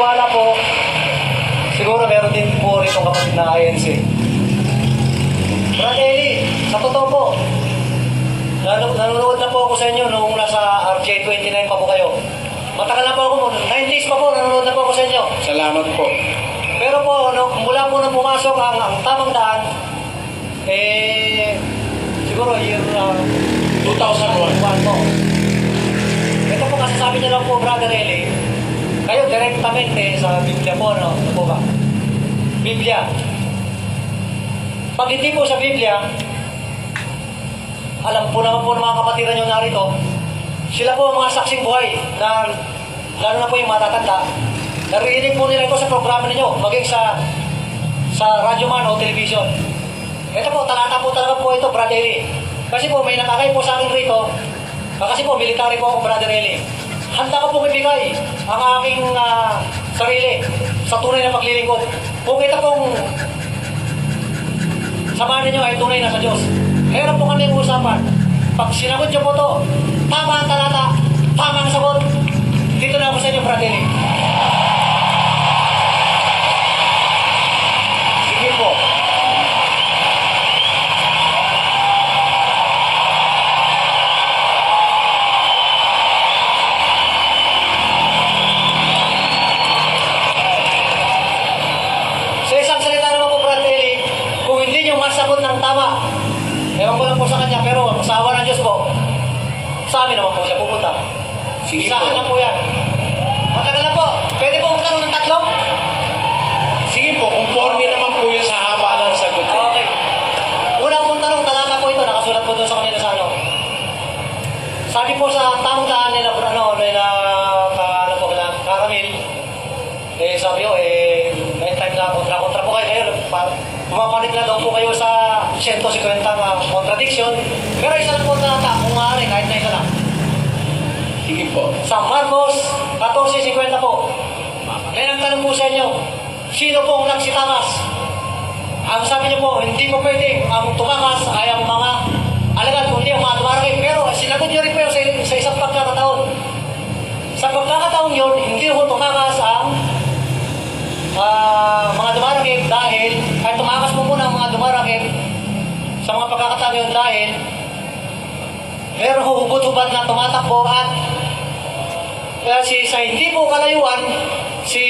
naniniwala po, siguro meron din po rito kapatid na INC. Brad Eli, sa totoo po, nanonood na po ako sa inyo nung nasa RJ29 pa po kayo. Matagal na po ako, 90s pa po, nanonood na po ako sa inyo. Salamat po. Pero po, mula po nang pumasok ang tamang daan, siguro year 2001 po. Ito po kasi sabi niya lang po, Brother Eli, kayo direktamente sa Biblia po, no? Ano po ba? Biblia. Pag hindi po sa Biblia, alam po naman po ng mga kapatiran nyo narito, sila po ang mga saksing buhay na, lalo na po yung matatanda, narinig po nila ito sa programa ninyo, maging sa radyo man o television. Ito po, talata po talaga po ito, Brother Eli. Kasi po, may nakakay po sa akin rito, kasi po, military po ako, Brother Eli. Handa ko pong ibigay ang aking sarili sa tunay na paglilingkod. Kung ito pong samahan ninyo ay tunay na sa Diyos. Meron po kami usapan. Pag sinagot nyo po ito, tama ang talata, tama ang sagot. Dito na ako sa inyo, Brother Eli. Sige po. Sagot ng tama. Ewan ko lang po sa kanya, pero sa awa ng Diyos po, sa amin naman po siya pupunta. Sige Isahan po. na po yan. Matagal na po. Pwede po magtanong ng tatlo? Sige po, conforme naman po yun sa haba ng sagot. Okay. Una pong tanong, talata po ito, nakasulat po doon sa kanila sa ano. Sabi po sa tamang daan nila, Karamil, sabi ko, may time na kontra po kayo. Pumapalit na daw po kayo sa 150 na contradiction. Pero isa lang po talata, kung maaari, kahit na isa lang. Sige po. Sa Marcos 14:50 po. Ngayon ang tanong po sa inyo, sino po ang nagsitakas? Ang sabi niyo po, hindi po pwede ang tumakas ay ang mga alagad, kundi ang mga tumarakit. Pero sinagot niyo rin po sa isang pagkakataon. Sa pagkakataon yun, hindi po tumakas ang mga dumarakit dahil, kahit tumakas mo muna ang mga dumarakit sa mga pagkakataon yun dahil meron hubot-hubad na tumatakbo at sa hindi po kalayuan, si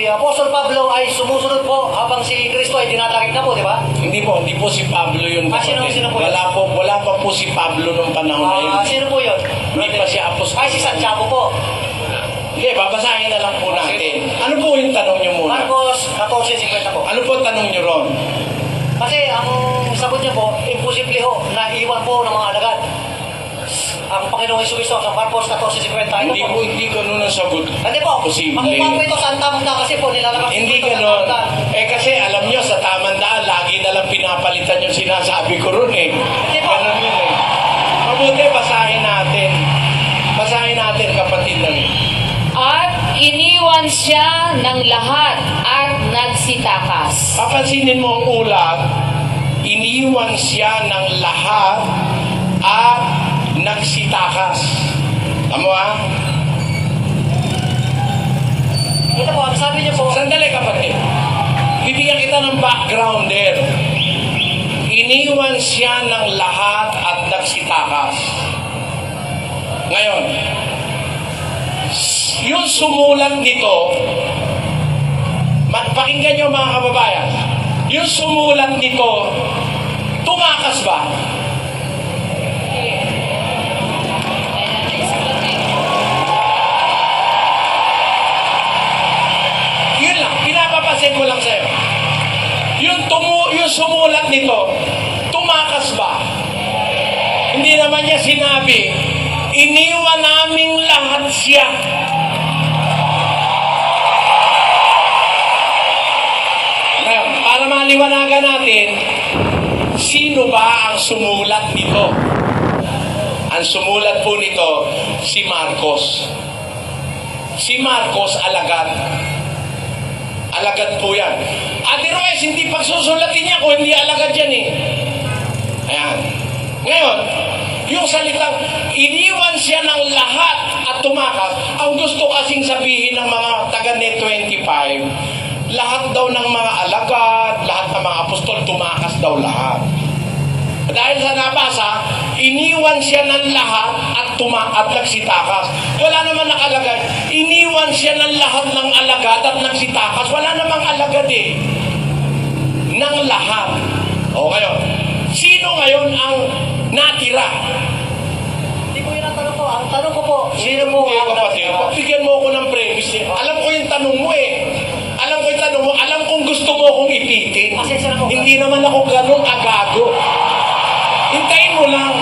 Apostol Pablo ay sumusunod po habang si Kristo ay dinadakip na po, di ba? Hindi po si Pablo yun. Sino po yun? Wala pa po si Pablo nung panahon na yun. Sino po yun? Hindi pa si Apostol. Ay, si Santiago po. Hindi, babasahin na lang po natin. Ano po yung tanong nyo muna? Marcos 14:50 po. Ano po tanong nyo ron? Kasi ang sagot niya po, imposible ho na iwan po ng mga alagad. Ang Panginoong Jesucristo sa Marcos 14:50. Hindi ko nun ang sagot. Hindi po. Posible. Makuha po ito sa tamang daan kasi po nilalabas. Hindi ganon. Kasi alam nyo, sa tamang daan, lagi na lang pinapalitan yung sinasabi ko ron eh. Hindi po. Ganon yun eh. Mabuti, basahin natin. Basahin natin, kapatid lang. At iniwan siya ng lahat at nagsitakas. Papansinin mo ang ulat, iniwan siya ng lahat at nagsitakas. Tama ba? Ito po, ang sabi niyo po. Sandali kapatid. Bibigyan kita ng background there. Iniwan siya ng lahat at nagsitakas. Ngayon, yung sumulat nito, pakinggan nyo mga kababayan, yung sumulat nito, tumakas ba? Yun lang, pinapapasin ko lang sa'yo. Yung sumulat nito, tumakas ba? Hindi naman niya sinabi, iniwan naming lahat siya. Ngayon, para maliwanagan natin, sino ba ang sumulat nito? Ang sumulat po nito, si Marcos. Si Marcos, alagad. Alagad po yan. Otherwise, hindi pagsusulatin niya kung hindi alagad yan eh. Ayan. Ngayon, yung salitang iniwan siya ng lahat at tumakas, Ang gusto kasing sabihin ng mga taga Net 25, lahat daw ng mga alagad, lahat ng mga apostol, tumakas daw lahat. Dahil sa nabasa, iniwan siya ng lahat at nagsitakas. Wala naman nakalagay. Iniwan siya ng lahat ng alagad at nagsitakas. Wala namang alagad eh. Ng lahat. O ngayon, sino ngayon ang natira? Hindi po yun ang tanong ko. Ang tanong ko po, sino po Kaya ang kapatid, natira? bigyan mo ako ng premise niya. Alam ko yung tanong mo eh. Alam ko yung tanong mo. Alam kong gusto mo akong ipitin. Pasensya na po. Hindi naman ako ganong agago. Hintayin mo lang.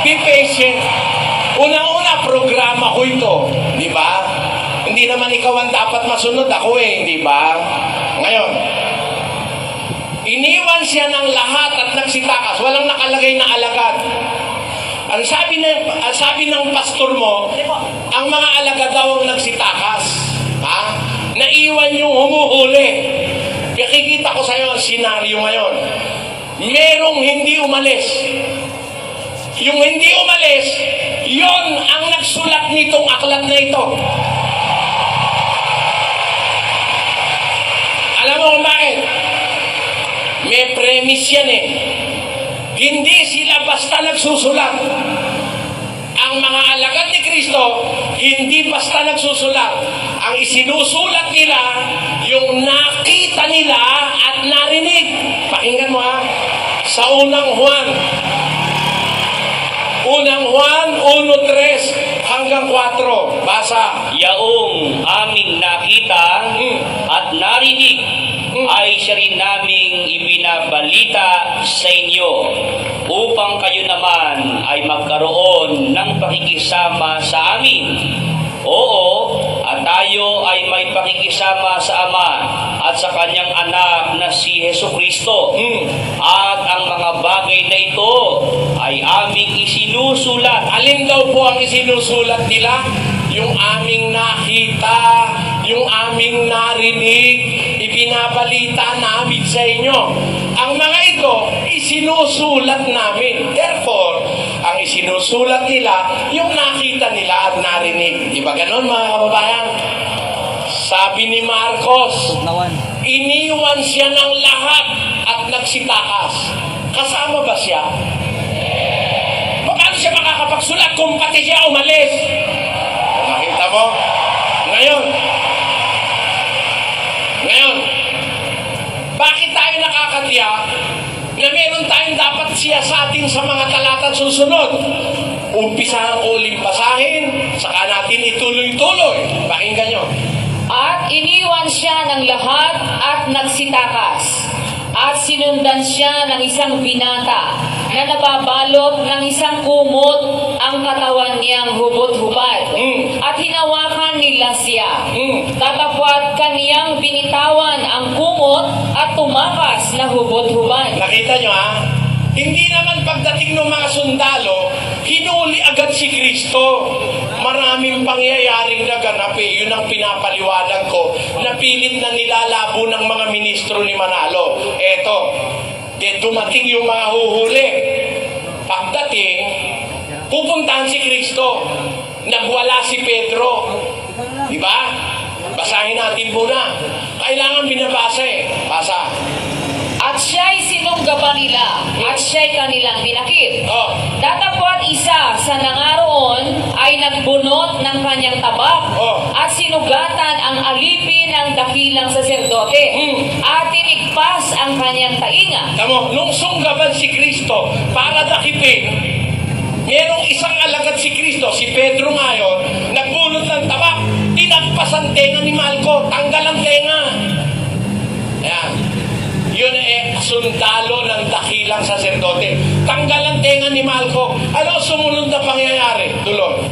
Be patient. Unang-una, programa ko ito. Di ba? Hindi naman ikaw ang dapat masunod. Ako eh. Di ba? Ngayon, iniwan siya ng lahat at nagsitakas. Walang nakalagay na alagad. Ang sabi ng pastor mo, Hindi po. ang mga alagad daw ang nagsitakas. Ha? Naiwan yung humuhuli. Nakikita ko sa iyo ang senaryo ngayon. Merong hindi umalis. Yung hindi umalis, yon ang nagsulat nitong aklat na ito. Alam mo kung bakit? May premise yan eh. Hindi sila basta nagsusulat. Ang mga alagad ni Kristo, hindi basta nagsusulat. Ang isinusulat nila, yung nakita nila at narinig. Pakinggan mo ha. Sa unang Juan 1:3 hanggang 4. Basa. Yaong aming nakita at narinig ay siya rin naming ibinabalita sa inyo upang kayo naman ay magkaroon ng pakikisama sa amin. Oo, at tayo ay may pakikisama sa Ama at sa kanyang anak na si Jesucristo. At ang mga bagay na ito ay aming isinusulat. Alin daw po ang isinusulat nila? Yung aming nakita, yung aming narinig, ibinabalita namin sa inyo. Ang mga ito, isinusulat namin. Therefore, ang isinusulat nila, yung nakita nila at narinig. Di ba ganun mga kababayan? Sabi ni Marcos, iniwan siya ng lahat at nagsitakas. Kasama ba siya? Paano siya makakapagsulat kung pati siya umalis? Nakita mo? Ngayon, bakit tayo nakakatiyak na meron tayong dapat siyasatin sa mga talatang susunod? Umpisahan ko uling basahin, saka natin ituloy-tuloy. Pakinggan nyo. At iniwan siya ng lahat at nagsitakas. At sinundan siya ng isang binata na nababalot ng isang kumot ang katawan niyang hubot-hubad. At hinawakan nila siya. Tatapwat kaniyang binitawan ang kumot at tumakas na hubot-hubad. Nakita nyo ha? Hindi naman pagdating ng mga sundalo, hinuli agad si Kristo. Maraming pangyayaring naganap eh. Yun ang pinapaliwanag ko. Napilit na nilalabo ng mga ministro ni Manalo. Eto, dumating yung mga huhuli. Pagdating, pupuntahan si Kristo. Nagwala si Pedro. Diba? Basahin natin muna. Kailangan binabasa eh. Basa. At siya'y sinunggaban nila, at siya'y kanilang binakit. Oh. Datapwat isa sa nangaroon ay nagbunot ng kanyang tabak at sinugatan ang alipin ng dakilang saserdote at tinigpas ang kanyang tainga. Tamo, nung sunggaban si Kristo para dakipin, merong isang alagad si Kristo, si Pedro ngayon, nagbunot ng tabak, tinagpas ang tenga ni Malco, tanggal ang tenga. Ayan. Yun eh, sundalo ng dakilang saserdote. Tanggal ang tenga ni Malco. Ano sumunod na pangyayari? Tuloy.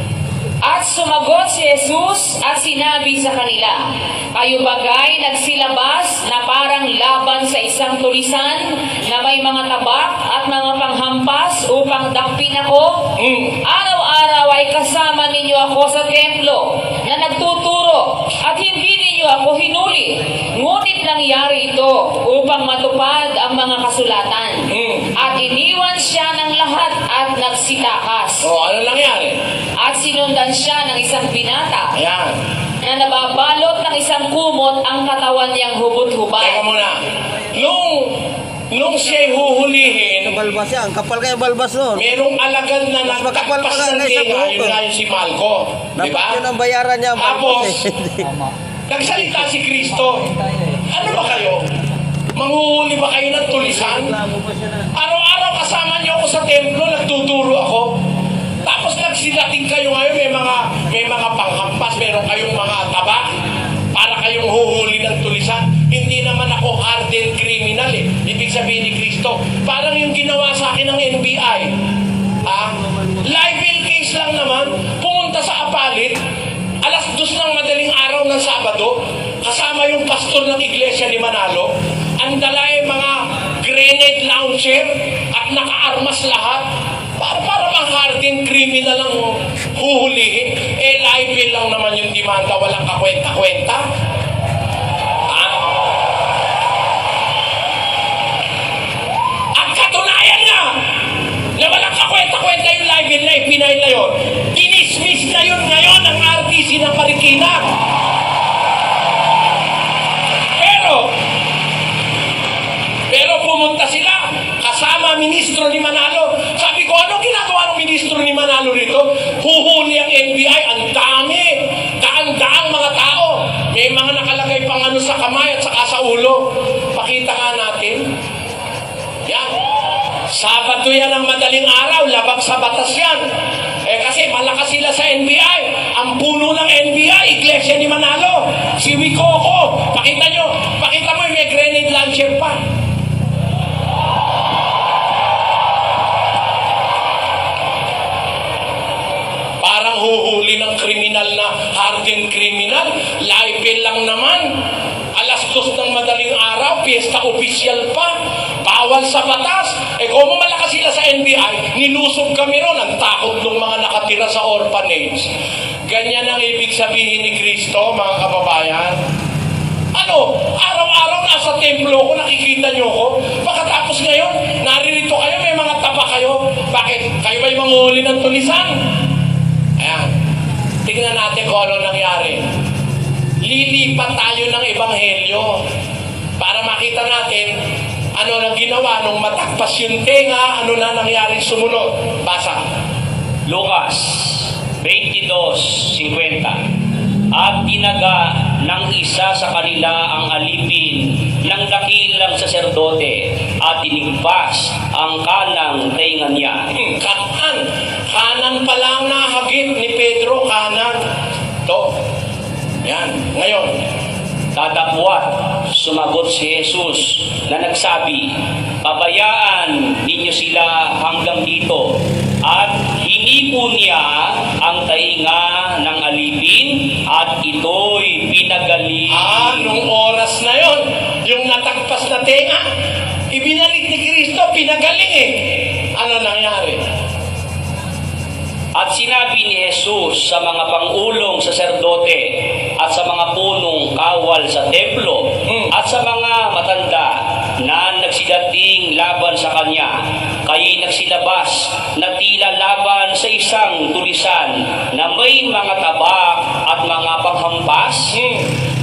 At sumagot si Jesus at sinabi sa kanila, kayo bagay nagsilabas na parang laban sa isang tulisan na may mga tabak at mga panghampas upang dakpin ako? Araw-araw ay kasama ninyo ako sa templo na nagtuturo at hindi ninyo ako hinuli. Ngunit nangyari ito upang matupad ang mga kasulatan. At iniwan siya ng lahat at nagsitakas. O, ano nangyari? At sinundan siya ng isang binata Ayan. na nababalot ng isang kumot ang katawan niyang Teka hubot-hubad. muna. Nung siya'y huhulihin, Balbas yan. Kapal kayo balbas nun. merong alagad na Mas makapal nagtakpas pa nga ng na isa tinga, po. yun nga yung si Malco. Di Dapat ba? yun ang bayaran niya. Tapos, Balbas eh. nagsalita si Kristo. Ano ba kayo? Manghuhuli ba kayo ng tulisan? Araw-araw kasama niyo ako sa templo, nagtuturo ako. Tapos nagsilating kayo ngayon, may mga panghampas, meron kayong mga tabak para kayong huhuli ng tulisan. Hindi naman ako hardened criminal eh. Ibig sabihin ni Kristo, parang yung ginawa sa akin ng NBI. Libel case lang naman, pumunta sa Apalit, alas 2 ng madaling araw ng Sabado, kasama yung pastor ng iglesia ni Manalo, ang dala ay mga grenade launcher at nakaarmas lahat. Para bang hardened criminal ang huhulihin? Libel lang naman yung demanda, walang kakwenta-kwenta. Ang katunayan nga na walang kakwenta-kwenta yung libel na ipinail na yun, dinismiss na yun ngayon ang RTC ng Marikina. Pero pumunta sila kasama ministro ni Manalo. Sabi ko, ano ginagawa ng ministro ni Manalo rito? Huhuli ang NBI, ang dami, daan-daang mga tao. May mga nakalagay pang ano sa kamay at saka sa ulo. Pakita nga natin. Yan. Sabado yan ang madaling araw, labag sa batas yan. Kasi malakas sila sa NBI. Ang puno ng NBI, iglesia ni Manalo. Si Wikoko. Pakita mo yung may grenade launcher pa. Parang huhuli ng kriminal na hardened criminal. Libel lang naman. Alas 2 ng madaling araw, piyesta opisyal pa. Bawal sa batas. Kung malakas sila sa NBI, nilusob kami ron. Ang takot ng mga nakatira sa orphanage. Ganyan ang ibig sabihin ni Kristo, mga kababayan. Araw-araw nasa templo ko, nakikita nyo ko. Pagkatapos ngayon, naririto kayo, may mga tapa kayo. Bakit? Kayo ba'y manguhuli ng tulisan? Ayan. Tingnan natin kung ano nangyari. Lilipat tayo ng ebanghelyo para makita natin ano nang ginawa nung matakpas yung tenga, ano na nangyari sumunod. Basa. Lucas 22:50. At tinaga ng isa sa kanila ang alipin ng dakilang saserdote at tinigpas ang kanang tenga niya. Kanan pa lang nahagip ni Pedro, kanan. To. Yan. Ngayon, Tadapwat, sumagot si Jesus na nagsabi, pabayaan ninyo sila hanggang dito. At hinipo niya ang tainga ng alipin at ito'y pinagaling. nung oras na yon, yung natagpas na tenga, ibinalik ni Kristo, pinagaling eh. Ano nangyari? At sinabi ni Jesus sa mga pangulong saserdote at sa mga punong kawal sa templo at sa mga matanda na nagsidating laban sa kanya, kayo'y nagsilabas na tila laban sa isang tulisan na may mga tabak at mga panghampas.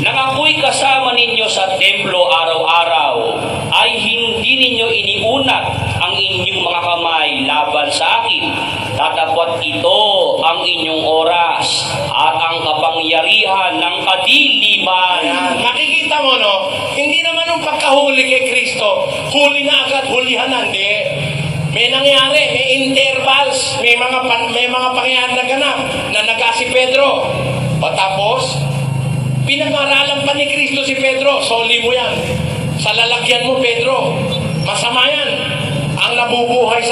Nang ako'y kasama ninyo sa templo araw-araw, ay hindi ninyo iniunat ang inyong mga kamay laban sa akin. Tatapot ito ang inyong oras at ang kapangyarihan ng kadiliman. Ayan. Makikita mo, no? Hindi naman nung pagkahuli kay Kristo, huli na agad, hulihan na. Hindi. May nangyari, may intervals, may mga pangyayari na ganap na naga si Pedro. O tapos, pinag-aralan pa ni Kristo si Pedro, soli mo yan. Sa lalagyan mo, Pedro, masama yan. Ang nabubuhay sa